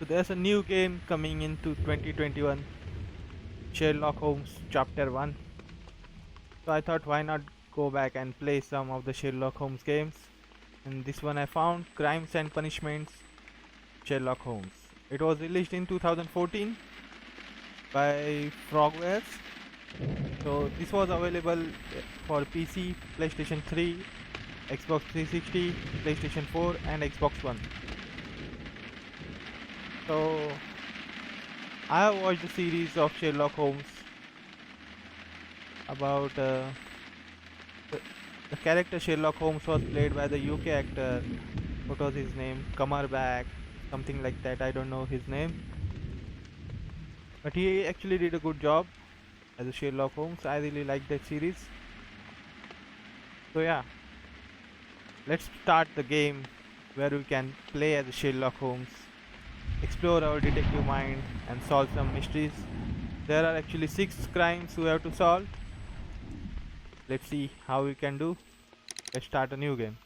So there's a new game coming into 2021, Sherlock Holmes Chapter 1. So I thought why not go back and play some of the Sherlock Holmes games. And this one I found, Crimes and Punishments Sherlock Holmes. It was released in 2014 by Frogwares. So this was available for PC, PlayStation 3, Xbox 360, PlayStation 4 and Xbox One. So I have watched the series of Sherlock Holmes about the, the character Sherlock Holmes was played by the UK actor. What was his name? Cumberbatch, something like that. I don't know his name, but he actually did a good job as a Sherlock Holmes. I really like that series. So yeah, let's start the game where we can play as Sherlock Holmes, explore our detective mind, and solve some mysteries. There are actually 6 crimes we have to solve. Let's see how we can do. Let's start a new game.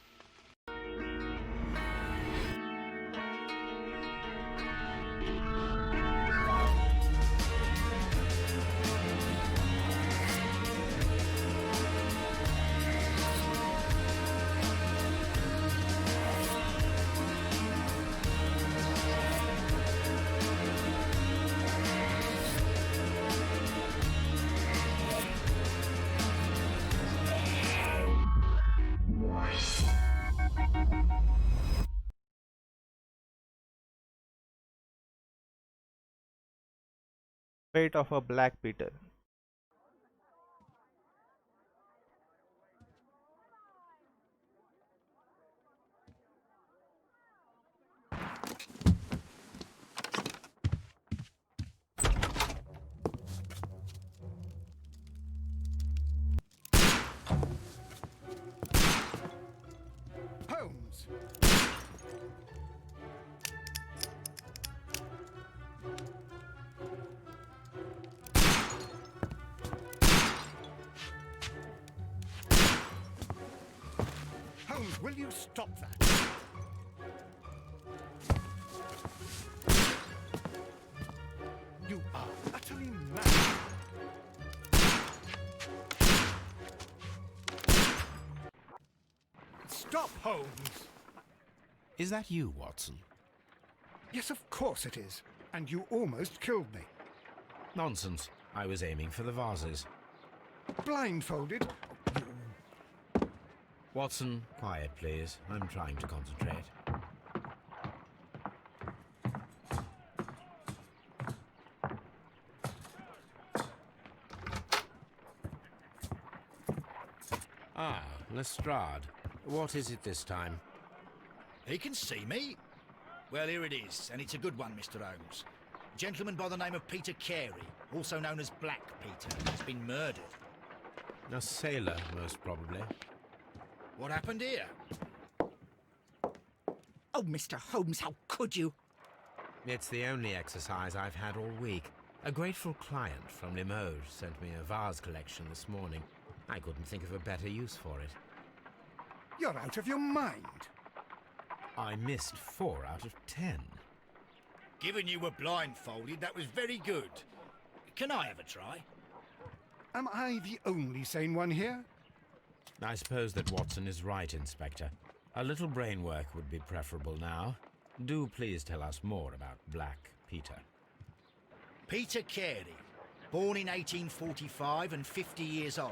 Fate of a Black Peter. Holmes! Holmes, will you stop that? You are utterly mad. Stop, Holmes! Is that you, Watson? Yes, of course it is. And you almost killed me. Nonsense. I was aiming for the vases. Blindfolded? Watson, quiet, please. I'm trying to concentrate. Ah, Lestrade. What is it this time? He can see me. Well, here it is, and it's a good one, Mr. Holmes. A gentleman by the name of Peter Carey, also known as Black Peter, has been murdered. A sailor, most probably. What happened here? Oh, Mr. Holmes, how could you? It's the only exercise I've had all week. A grateful client from Limoges sent me a vase collection this morning. I couldn't think of a better use for it. You're out of your mind. I missed 4 out of 10. Given you were blindfolded, that was very good. Can I have a try? Am I the only sane one here? I suppose that Watson is right, Inspector. A little brain work would be preferable now. Do please tell us more about Black Peter. Peter Carey, born in 1845 and 50 years old.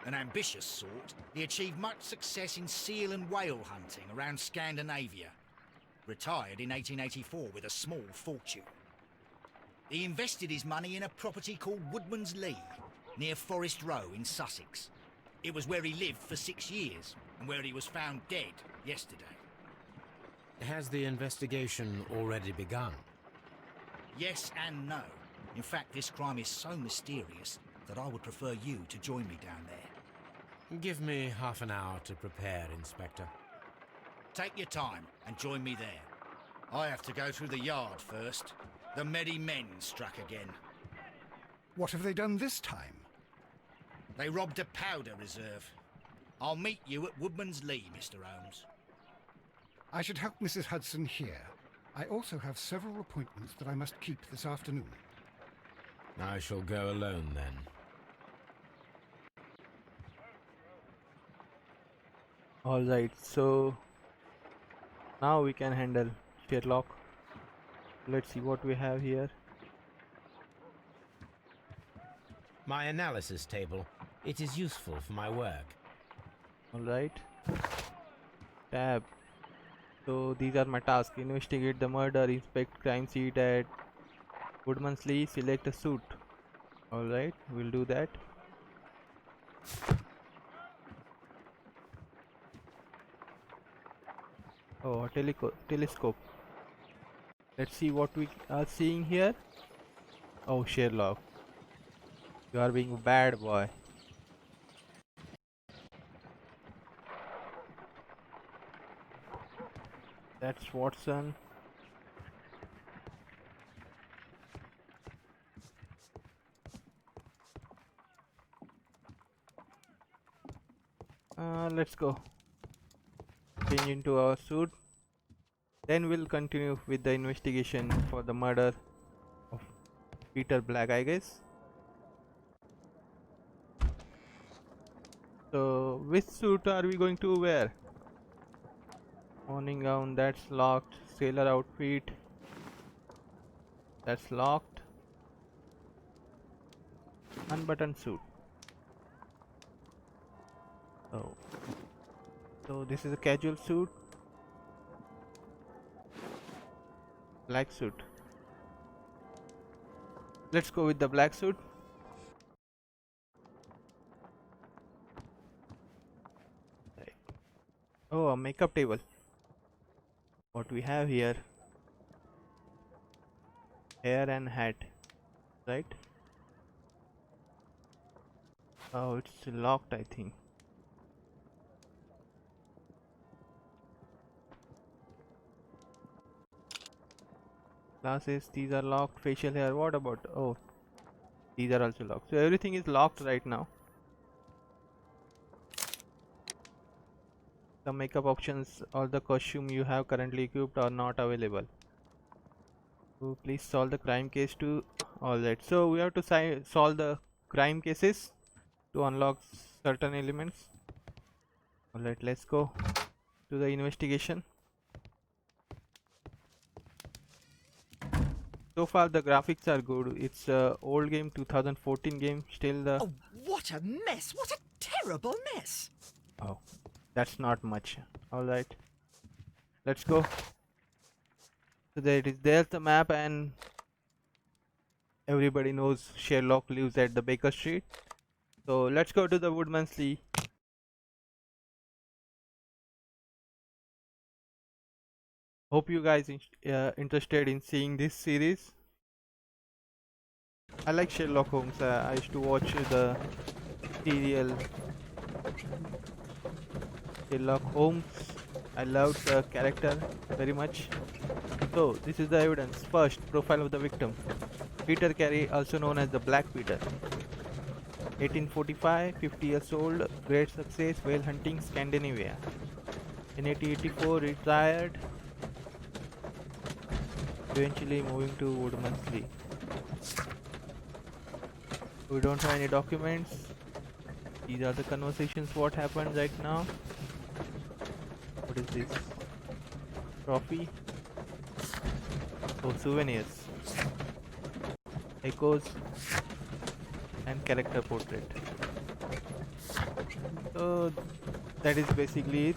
An ambitious sort, he achieved much success in seal and whale hunting around Scandinavia. Retired in 1884 with a small fortune. He invested his money in a property called Woodmans Lee, near Forest Row in Sussex. It was where he lived for 6 years, and where he was found dead yesterday. Has the investigation already begun? Yes and no. In fact, this crime is so mysterious that I would prefer you to join me down there. Give me half an hour to prepare, Inspector. Take your time and join me there. I have to go through the yard first. The Merry Men struck again. What have they done this time? They robbed a powder reserve. I'll meet you at Woodmans Lee, Mr. Holmes. I should help Mrs. Hudson here. I also have several appointments that I must keep this afternoon. I shall go alone then. Alright, so now we can handle Sherlock. Let's see what we have here. My analysis table. It is useful for my work. Alright. Tab. So these are my tasks. Investigate the murder, inspect crime scene at Woodmans Lee, select a suit. Alright, we'll do that. Oh, a telescope. Let's see what we are seeing here. Oh, Sherlock. You are being a bad boy. That's Watson. Let's go. Change into our suit. Then we'll continue with the investigation for the murder of Peter Black, I guess. So, which suit are we going to wear? Morning gown, that's locked. Sailor outfit, that's locked. Unbuttoned suit. Oh. So, this is a casual suit. Black suit. Let's go with the black suit. Right. Oh, a makeup table. What we have here? Hair and hat, right? Oh, it's locked, I think. Glasses, these are locked. Facial hair, what about? Oh, these are also locked. So everything is locked right now. The makeup options or the costume you have currently equipped are not available. So please solve the crime case too. Alright, so we have to solve the crime cases to unlock certain elements. Alright, let's go to the investigation. So far the graphics are good. It's a old game, 2014 game. Still the Oh, what a mess! What a terrible mess! oh, that's not much. Alright, let's go. So there it is. There's the map, and everybody knows Sherlock lives at the Baker Street. So let's go to the Woodmans Lee. Hope you guys interested in seeing this series. I like Sherlock Holmes. I used to watch the serial Sherlock Holmes. I loved the character very much. So this is the evidence. First, profile of the victim. Peter Carey, also known as the Black Peter. 1845, 50 years old, great success, whale hunting, Scandinavia. In 1884, retired, eventually moving to Woodmans Lee. We don't have any documents. These are the conversations, what happened right now. What is this? Trophy. Oh, souvenirs. Echoes and character portrait. So that is basically it.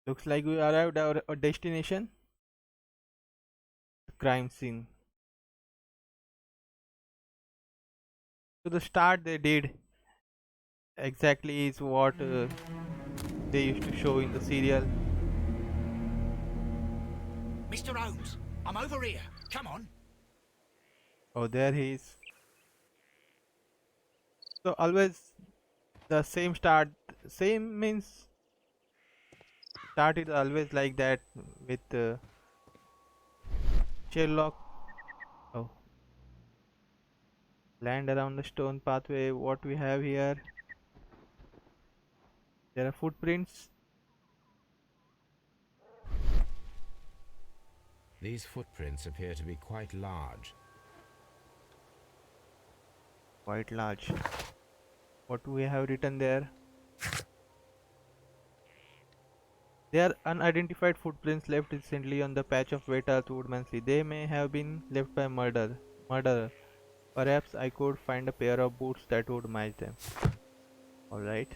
Looks like we arrived at our destination. Crime scene. So the start they did exactly is what they used to show in the serial. Mr. Holmes, I'm over here. Come on. Oh, there he is. So always the same start. Same means start is always like that with Sherlock. Oh, land around the stone pathway. What we have here? There are footprints. These footprints appear to be quite large. Quite large. What we have written there? They are unidentified footprints left recently on the patch of wet earth Woodmans Lee. They may have been left by murderer. Perhaps I could find a pair of boots that would match them. Alright.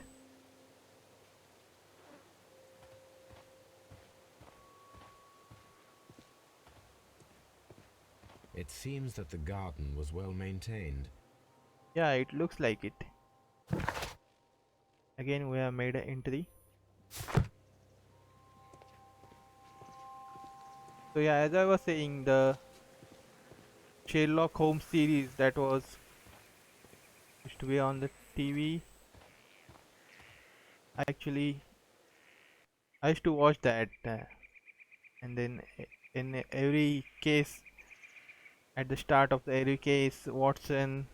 It seems that the garden was well maintained. Yeah, it looks like it. Again, we have made an entry. So yeah, as I was saying, the Sherlock Holmes series that was used to be on the TV. Actually, I used to watch that, and then in every case, at the start of every case, Watson,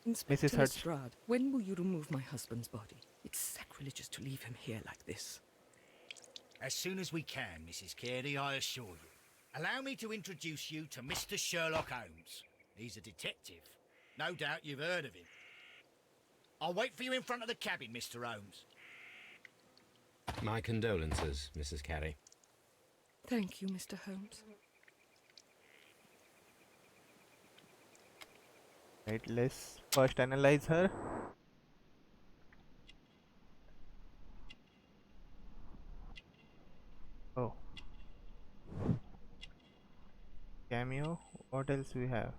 Inspector Mrs. Hudson. Lestrade, when will you remove my husband's body? It's sacrilegious to leave him here like this. As soon as we can, Mrs. Carey, I assure you. Allow me to introduce you to Mr. Sherlock Holmes. He's a detective. No doubt you've heard of him. I'll wait for you in front of the cabin, Mr. Holmes. My condolences, Mrs. Carey. Thank you, Mr. Holmes. Right, let's first analyze her. Oh. Cameo. What else we have?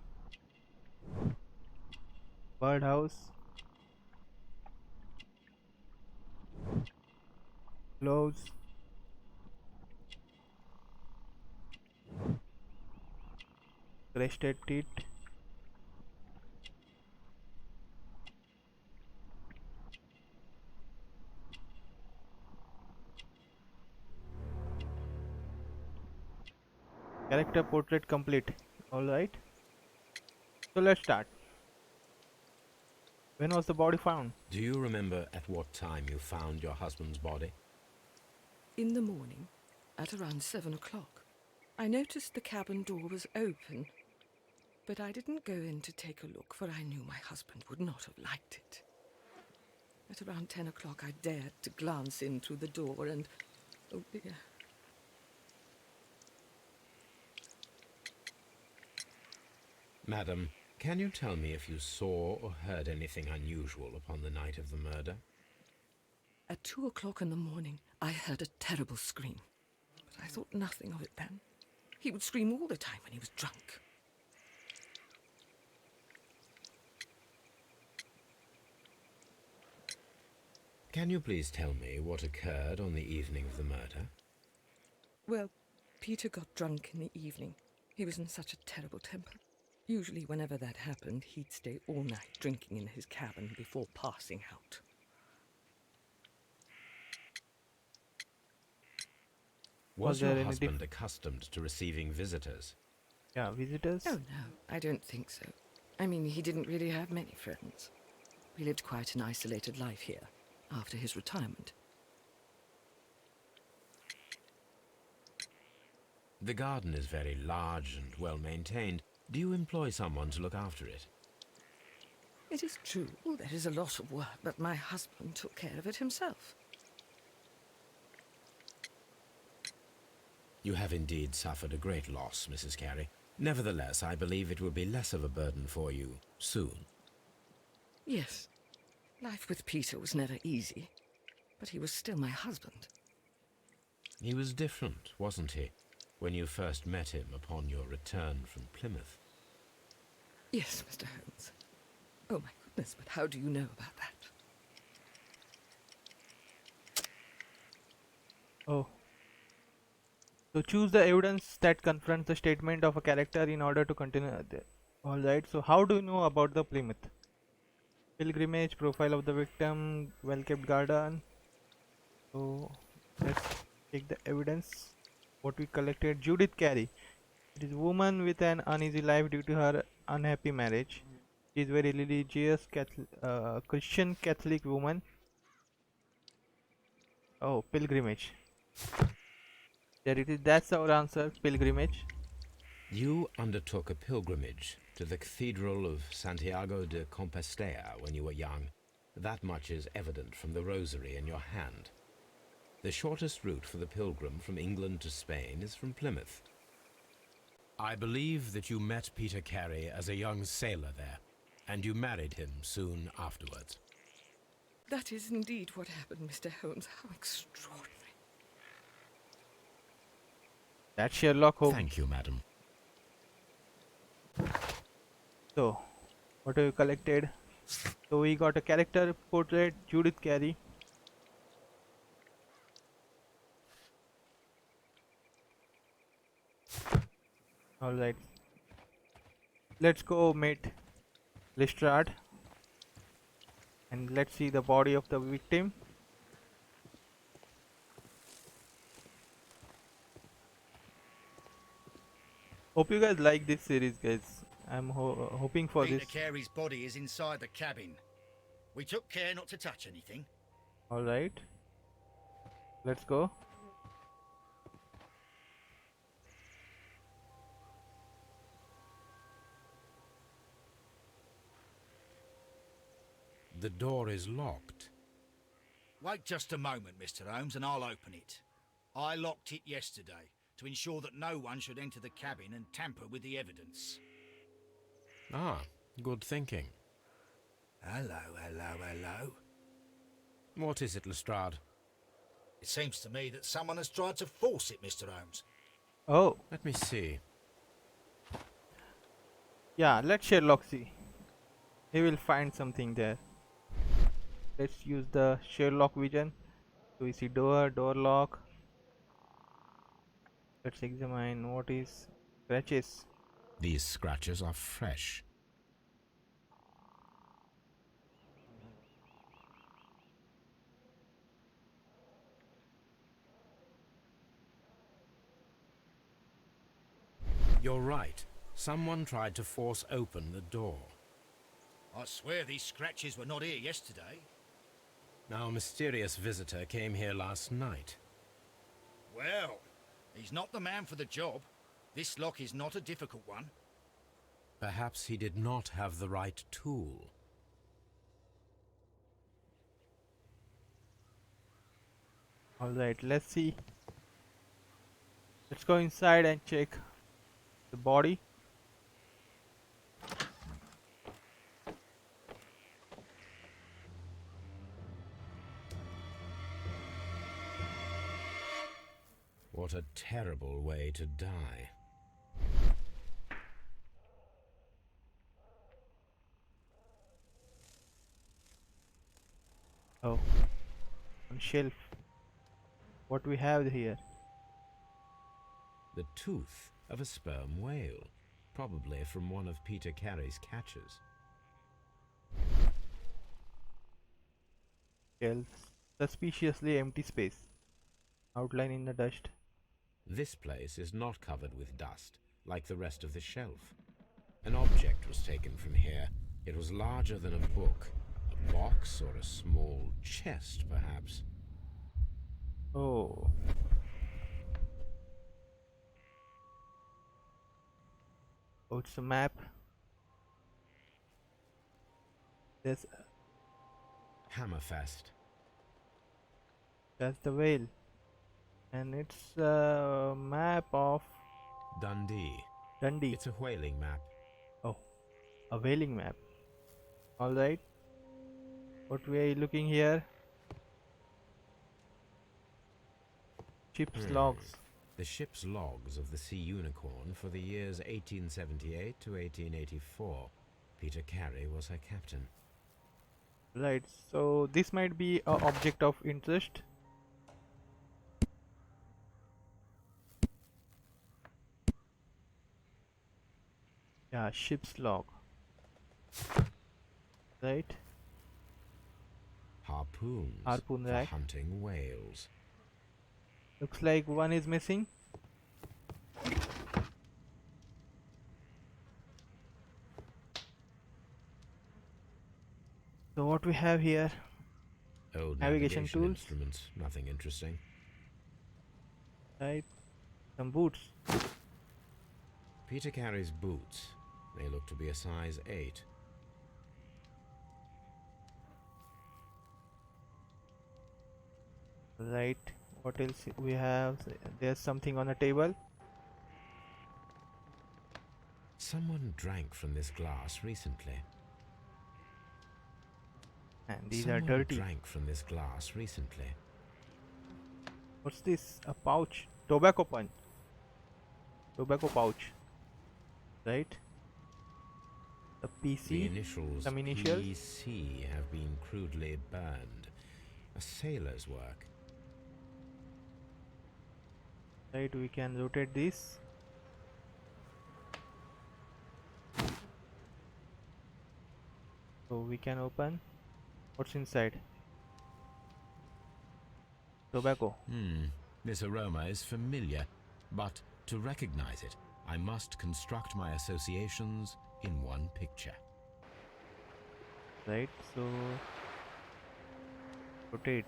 Birdhouse. Clothes. Crested teeth. Character portrait complete. Alright. So let's start. When was the body found? Do you remember at what time you found your husband's body? In the morning, at around 7 o'clock, I noticed the cabin door was open, but I didn't go in to take a look, for I knew my husband would not have liked it. At around 10 o'clock, I dared to glance in through the door and, oh dear. Madam, can you tell me if you saw or heard anything unusual upon the night of the murder? At 2 o'clock in the morning, I heard a terrible scream, but I thought nothing of it then. He would scream all the time when he was drunk. Can you please tell me what occurred on the evening of the murder? Well, Peter got drunk in the evening. He was in such a terrible temper. Usually whenever that happened, he'd stay all night drinking in his cabin before passing out. Was there your any husband accustomed to receiving visitors? Yeah, visitors. Oh, no, I don't think so. I mean, he didn't really have many friends. We lived quite an isolated life here, after his retirement. The garden is very large and well maintained. Do you employ someone to look after it? It is true, there is a lot of work, but my husband took care of it himself. You have indeed suffered a great loss, Mrs. Carey. Nevertheless, I believe it will be less of a burden for you soon. Yes, life with Peter was never easy, but he was still my husband. He was different, wasn't he, when you first met him upon your return from Plymouth? Yes, Mr. Holmes. Oh, my goodness, but how do you know about that? Oh. So choose the evidence that confronts the statement of a character in order to continue. Alright, so how do you know about the Plymouth? Pilgrimage, profile of the victim, well-kept garden. So let's take the evidence. What we collected. Judith Carey. It is a woman with an uneasy life due to her unhappy marriage. She is very religious, Christian Catholic woman. Oh, pilgrimage. There it is. That's our answer. Pilgrimage. You undertook a pilgrimage to the Cathedral of Santiago de Compostela when you were young. That much is evident from the rosary in your hand. The shortest route for the pilgrim from England to Spain is from Plymouth. I believe that you met Peter Carey as a young sailor there, and you married him soon afterwards. That is indeed what happened, Mr. Holmes. How extraordinary. That's Sherlock Holmes. Thank you, madam. So, what have you collected? So we got a character portrait, Judith Carey. Alright. Let's go meet Lestrade. And let's see the body of the victim. Hope you guys like this series, guys. I'm hoping for Peter this. Carey's body is inside the cabin. We took care not to touch anything. Alright. Let's go. The door is locked. Wait just a moment, Mr. Holmes, and I'll open it. I locked it yesterday to ensure that no one should enter the cabin and tamper with the evidence. Ah, good thinking. Hello, hello, hello. What is it, Lestrade? It seems to me that someone has tried to force it, Mr. Holmes. Oh, Let me see. yeah, let Sherlock see. He will find something there. Let's use the Sherlock vision. So we see door lock. Let's examine what is scratches. These scratches are fresh. You're right. Someone tried to force open the door. I swear these scratches were not here yesterday. Now, a mysterious visitor came here last night. Well, he's not the man for the job. This lock is not a difficult one. Perhaps he did not have the right tool. Alright, let's see. Let's go inside and check the body. What a terrible way to die. Oh, on shelf. What we have here? The tooth of a sperm whale, probably from one of Peter Carey's catches. Shelf. Suspiciously empty space. Outline in the dust. This place is not covered with dust, like the rest of the shelf. An object was taken from here. It was larger than a book. A box or a small chest, perhaps. Oh. Oh, it's a map. There's Hammerfest. that's the whale. And it's a map of Dundee. Dundee. It's a whaling map. Oh, a whaling map. Alright. What we are looking here? Ship's logs. The ship's logs of the Sea Unicorn for the years 1878 to 1884. Peter Carey was her captain. Right, so this might be a object of interest. Yeah, ship's log. Right. Harpoons Harpoon for rack. hunting whales. Looks like one is missing. So what we have here? Old Navigation tools. instruments, nothing interesting. Right. Some boots. Peter Carey's boots. They look to be a size 8. Right. What else we have? There's something on a table. Someone drank from this glass recently. And these are Someone dirty. drank from this glass recently. What's this? A pouch. Tobacco punch. Tobacco pouch. Right. The The PC. initials Some initials. PC have been crudely burned. A sailor's work. Right. We can rotate this. So we can open. What's inside? Tobacco. This aroma is familiar, but to recognize it, I must construct my associations in one picture. Right. So rotate.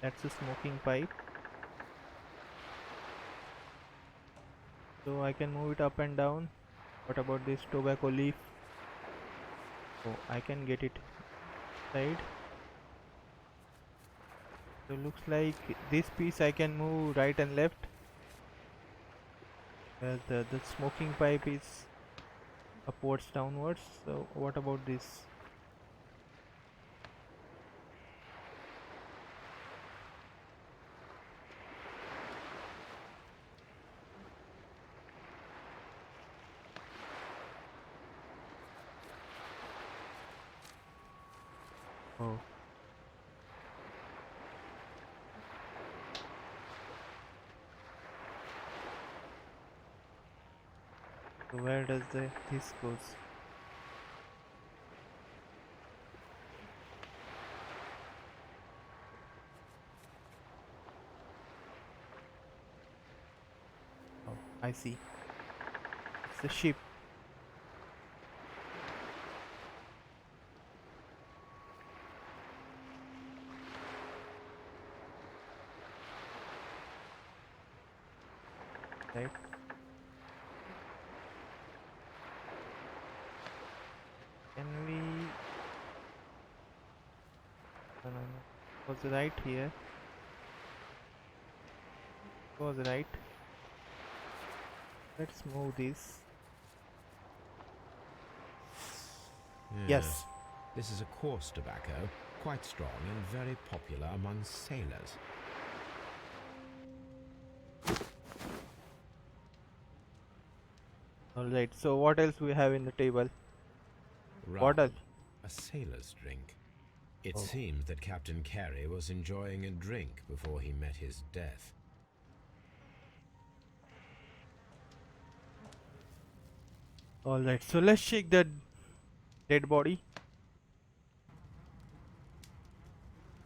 That's a smoking pipe. So I can move it up and down. What about this tobacco leaf? Oh, I can get it side. So looks like this piece I can move right and left. Whereas the smoking pipe is upwards downwards. So what about this? Oh. So where does this goes? Oh, I see. It's a ship. Right. Can we? No, no, no. Was right here. Was right. Let's move this. Yes. This is a coarse tobacco, quite strong and very popular among sailors. Alright, so what else we have in the table? Rum, Bottle. a sailor's drink. It Oh. seemed that Captain Carey was enjoying a drink before he met his death. Alright, so let's check the dead body.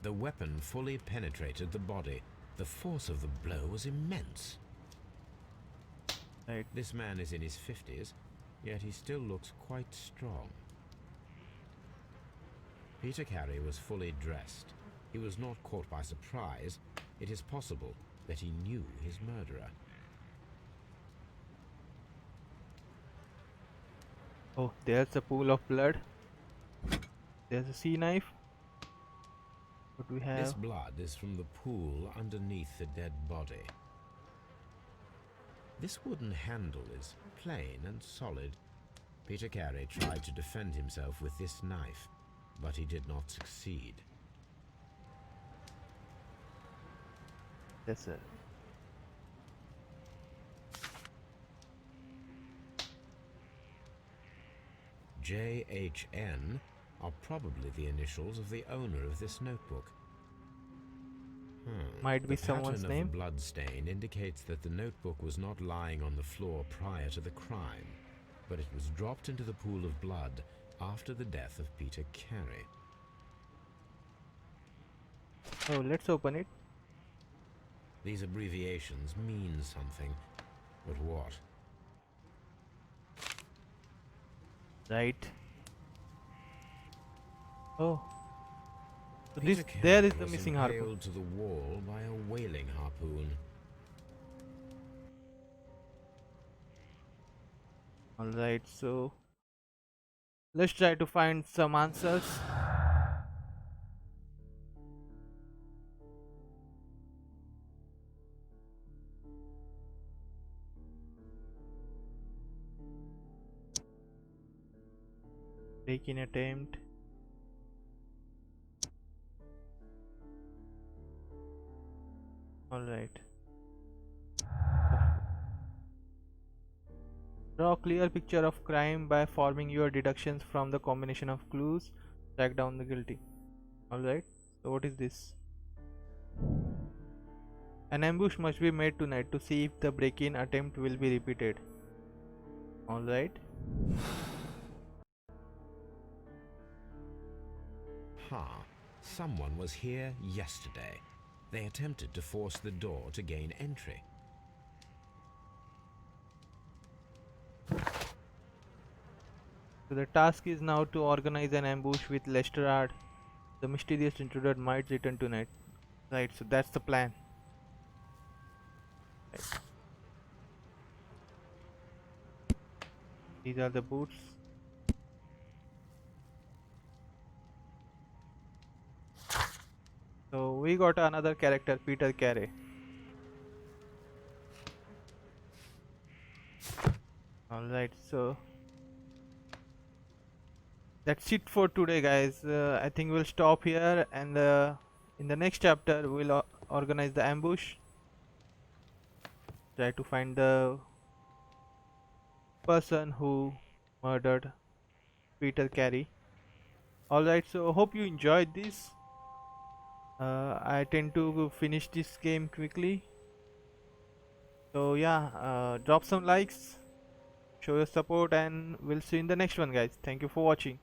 The weapon fully penetrated the body. The force of the blow was immense. Right. This man is in his 50s, yet he still looks quite strong. Peter Carey was fully dressed. He was not caught by surprise. It is possible that he knew his murderer. Oh, there's a pool of blood. There's a sea knife. What we This have? blood is from the pool underneath the dead body. This wooden handle is plain and solid. Peter Carey tried to defend himself with this knife, but he did not succeed. Yes, sir. JHN are probably the initials of the owner of this notebook. Might be The someone's pattern name. of the blood stain indicates that the notebook was not lying on the floor prior to the crime, but it was dropped into the pool of blood after the death of Peter Carey. Oh, let's open it. These abbreviations mean something, but what? Right. Oh, so Peter there Carey is the was missing harpoon. impaled to the wall by a whaling harpoon. Alright, so let's try to find some answers. Break-in attempt. Alright. Draw a clear picture of crime by forming your deductions from the combination of clues. Track down the guilty. Alright, so what is this? An ambush must be made tonight to see if the break-in attempt will be repeated. Alright. Someone was here yesterday. They attempted to force the door to gain entry. So the task is now to organize an ambush with Lestrade. The mysterious intruder might return tonight. Right, so that's the plan. Right. These are the boots. So we got another character, Peter Carey. Alright, so that's it for today, guys. I think we'll stop here, and in the next chapter we'll organize the ambush. Try to find the person who murdered Peter Carey. Alright, so hope you enjoyed this. I tend to finish this game quickly. So yeah, drop some likes, show your support, and we'll see you in the next one, guys. Thank you for watching.